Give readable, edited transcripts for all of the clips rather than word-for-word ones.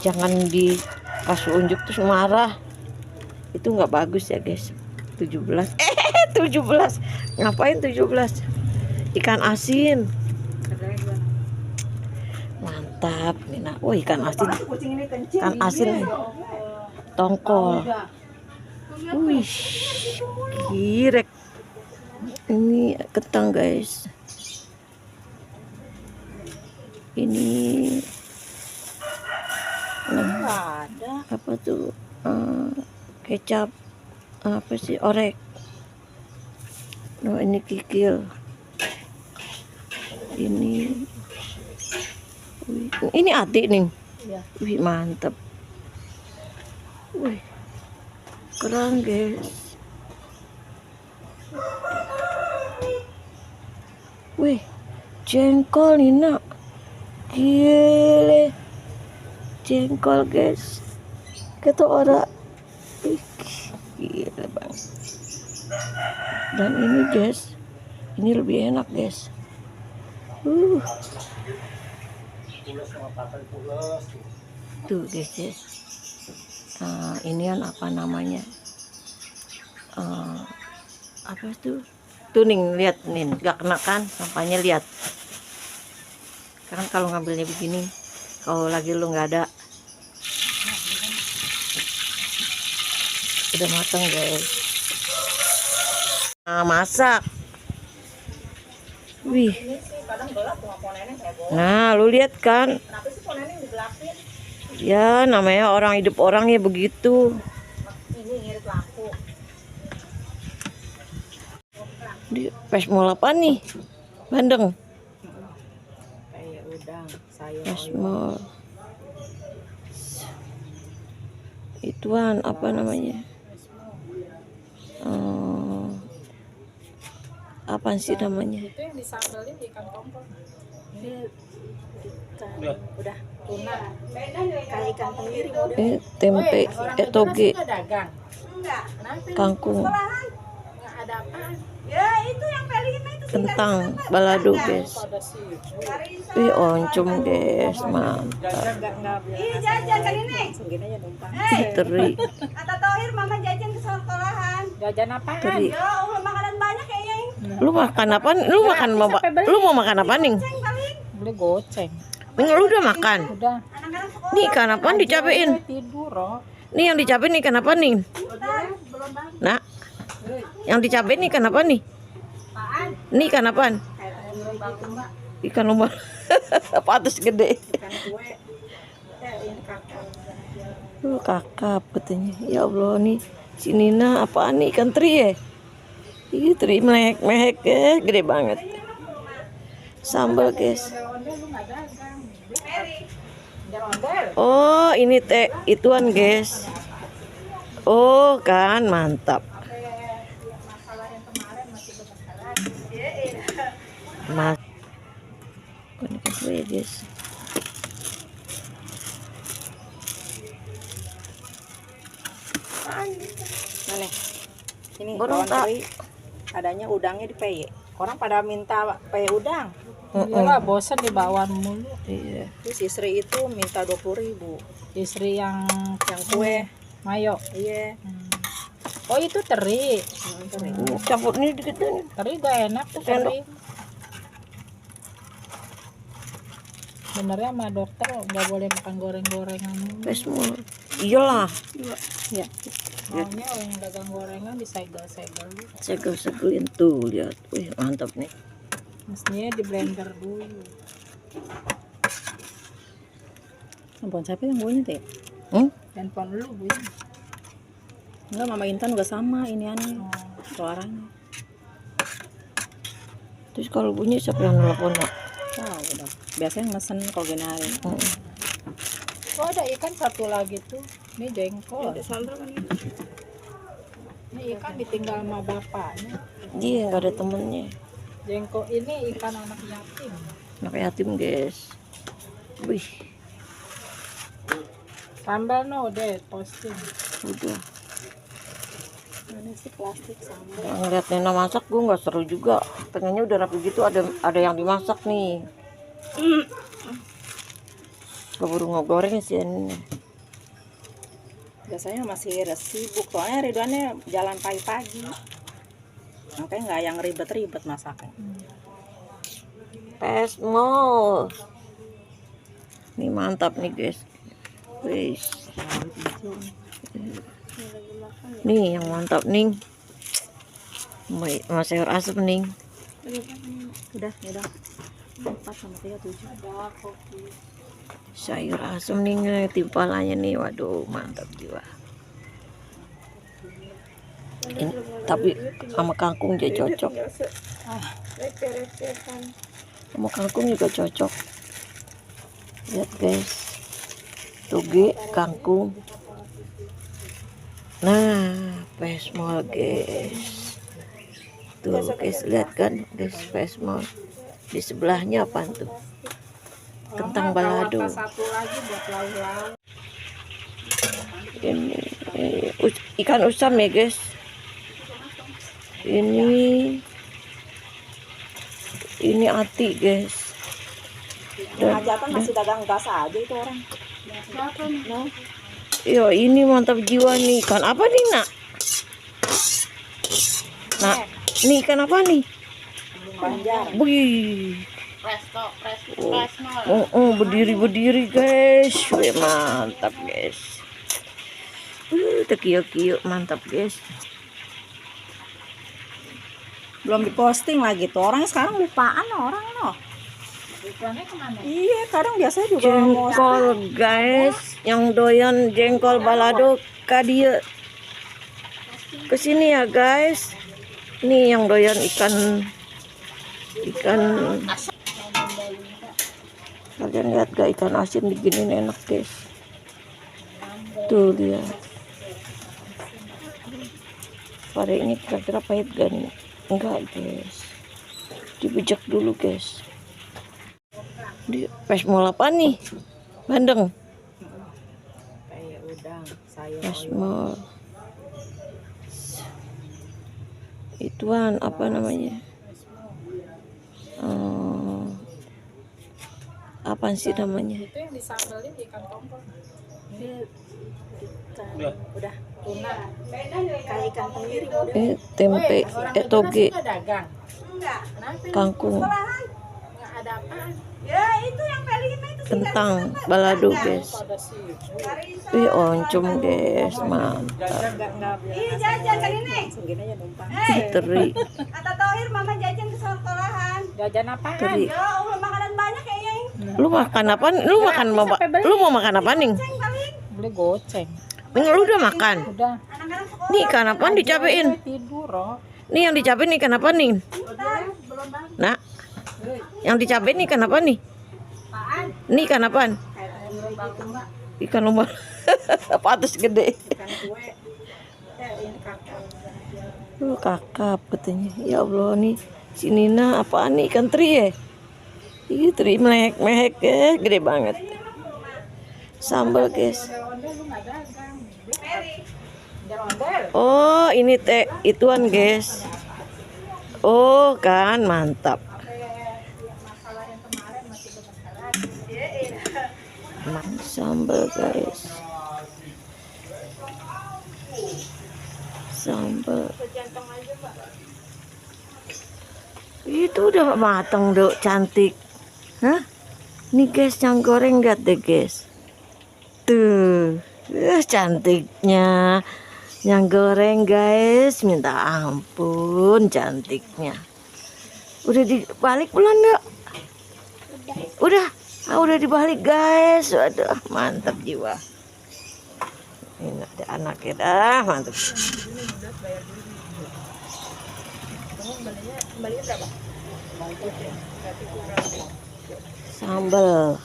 jangan dikasih unjuk terus marah. Itu nggak bagus ya guys. 17 ngapain 17 ikan asin mantap Mina. Oh ikan asin nih. Tongkol. Wih girek. Ini kentang guys. Ini apa tuh kecap apa sih orek. Oh ini kikil. Ini adik nih. Wih mantep. Wih keren guys. Wih jengkol Nina. Gile jengkol guys. Kata orang gila bang. Dan ini guys, ini lebih enak guys. Tuh guys ya. Inian apa namanya? Apa tuh? Tuning lihat nih, nggak kena kan sampahnya lihat. Kan kalau ngambilnya begini, kalau lagi lu nggak ada. Udah matang guys. Masak. Wih. Nah, lu lihat kan? Ya, namanya orang hidup orang ya begitu. Di pesmol apa nih? Bandeng. Pesmol. Ituan apa namanya? Apa sih namanya? Itu yang disambelin ikan tongkol. Ini udah tuna. Kayak ikan tenggiri udah. Tempe, toge, kangkung, Nggak ada apaan. Ya itu yang pelina itu kentang, balado guys. Wih oncom guys, mantap. Iya jajan kali ini. Segini aja numpang. Teri, Kata Tohir mama jajan ke sekolahan. Jajan apaan? teri. Ya Allah makanan banyak kayaknya. Lu makan apa? Lu mau makan apa nih? Beli goceng. Nih lu udah makan? Udah. Anak-anak sekolah Nih ikan apaan dicabein? Tidur, Ro. Nih yang dicabein ikan apa nih? belum bangun. Nah, yang dicabein ikan apa nih? Nih ikan apaan? Ikan lumba. Patus gede. Kakap katanya. Ya Allah nih, si Nina apaan nih ikan teri ya? Ih teri mehek gede banget. Sambal guys. Oh ini teh ituan guys. Oh kan mantap. Mas. Ini kan gue guys. Mana? Ini Borong bawang tak. teri. Adanya udangnya di peye. Orang pada minta peye udang. Iyalah bosan di bawah mulu. Iya. Terus istri itu minta 20.000. Istri yang kue mayo. Iya. Oh itu teri. Teri. Campur ini dikit nih. Teri gak enak tuh teri. Benernya sama dokter nggak boleh makan goreng-gorengan. Pesmol. Iyalah. Ya. Maunya yang dagang gorengan disegel-segel. Segel-segelin tuh lihat. Wih mantap nih. Mestinya di blender dulu. Handphone siapa yang bunyi teh? Handphone lu bunyi. Enggak, Mama Intan juga sama ini aneh. Suaranya. Terus kalau bunyi siapa yang nelfon? Tahu udah. Biasanya mesen kalau gini hari. Oh ada ikan satu lagi tuh. Ini jengkol. Ada sambal kan ini. Ini ikan ditinggal sama bapaknya. Dia nggak ada temennya. Jengkol ini ikan anak yatim. Anak yatim guys. Wih. Sambal no deh posting. Udah. Ini sih plastik sambal. Ngeliat Nena masak gue nggak seru juga. Pengennya udah rapi gitu ada yang dimasak nih. keburu ngegoreng sih ini. Biasanya masih sibuk, soalnya Ridwannya jalan pagi-pagi. Makanya nggak yang ribet-ribet masaknya. Pesmol. Ini mantap nih guys. Wih. Nih yang mantap nih. Mas sayur asem nih. Udah. 4 sama 3, 7. Ada kopi. Sayur asem nih timpalannya nih. Waduh, mantap jiwa. Ini, tapi sama kangkung juga cocok. Sama kangkung juga cocok. Lihat guys. Toge, kangkung. Nah, pesmol guys. Tuh guys, lihat kan guys, pesmol. Di sebelahnya apa tuh? Kentang balado. Satu lagi buat lauk-lauk. Ini ikan usam ya guys. Ini ati guys. Hajatan masih dagang gas aja itu orang. No. Yo, ini mantap jiwa nih. Ikan apa nih, Nak? Nak, ini ikan apa nih? Banjar. Wih. Berdiri guys. Wih, mantap guys. Tekio-kio mantap guys. Belum diposting lagi tuh, orang sekarang lupaan orang loh. Iya, kadang biasanya juga Jengkol guys, yang doyan jengkol balado kadia kesini ya guys. Ini yang doyan ikan. Kalian lihat gak ikan asin diginin enak guys. Tuh lihat. Pare ini kira-kira pahit gak nih? Enggak guys. Dibejak dulu guys. Di pesmol apa nih? Bandeng. kayak udang, sayur. Pesmol. Ituan apa namanya? Apa sih namanya? Itu yang disambelin ikan kompor. Udah tuna. Kayak ikan tenggiri udah. Tempe, toge, Dagang. Enggak. kangkung, Enggak ada apaan. Ya itu yang pelihima itu. kentang, balado guys. Pada sibuk. Wih, oncom guys, mantap. Enggak Iya jajan kan ini. segini aja numpang. Teri, Kata Tohir mama jajan ke sekolahan. Jajan apaan? teri. Ya Allah makanan banyak kayaknya. Lu makan apa? Lu mau makan apa nih? Ceng paling. Beli goceng. Ning, lu udah makan? Udah. Anak-anak sekolah. Nih ikan apa dicabein? Tidur, Ro. Nih yang dicabein ikan apa nih? Belum banget. Nah, yang dicabein ikan apa nih? Nih ikan apaan? Ikan lumba. Patus gede. Kakap katanya. Ya Allah nih, si Nina apaan nih, ikan teri ya? Ih, teri mehek ya, gede banget. Sambal guys. Oh, ini teh ituan guys. Oh kan, mantap. Sambal guys. Sambal. Itu udah matang dok, cantik. Hah? Nih guys, yang goreng lihat deh guys. Tuh, cantiknya. Yang goreng guys, minta ampun cantiknya. Udah dibalik belum dok? Udah. Udah dibalik guys. Waduh, mantap jiwa. Ini ada anaknya dah, mantap. Sambal.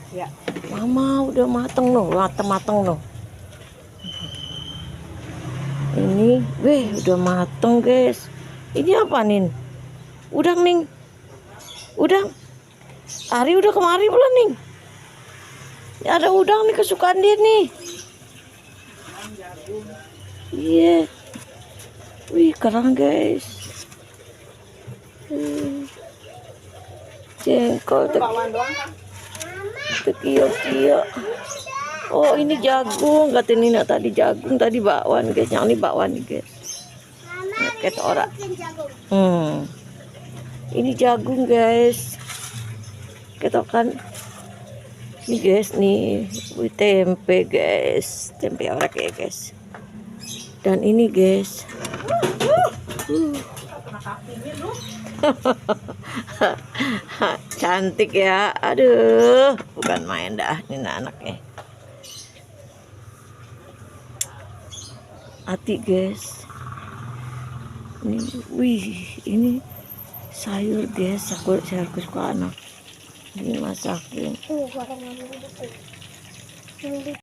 Ya. Mama udah mateng loh, mateng loh. Ini, udah mateng guys. Ini apa nih? Udang nih. Udang. Ari udah kemari belum nih? Ada udang nih kesukaan dia nih. Iya. Wih, keren guys. Jengkol. Bawaan doang kan? Tuh kio. Oh ini jagung, kata Nina tadi jagung, tadi bakwan guys. Yang ini bakwan nih guys. Kata orang. Ini jagung guys. Kita kan. Ini guys nih, tempe guys, tempe orek ya guys. Dan ini guys. Cantik ya, aduh, bukan main dah ini anaknya. Hati guys, ini, wih, ini sayur guys, sayur kesukaan anak. Ini masakin.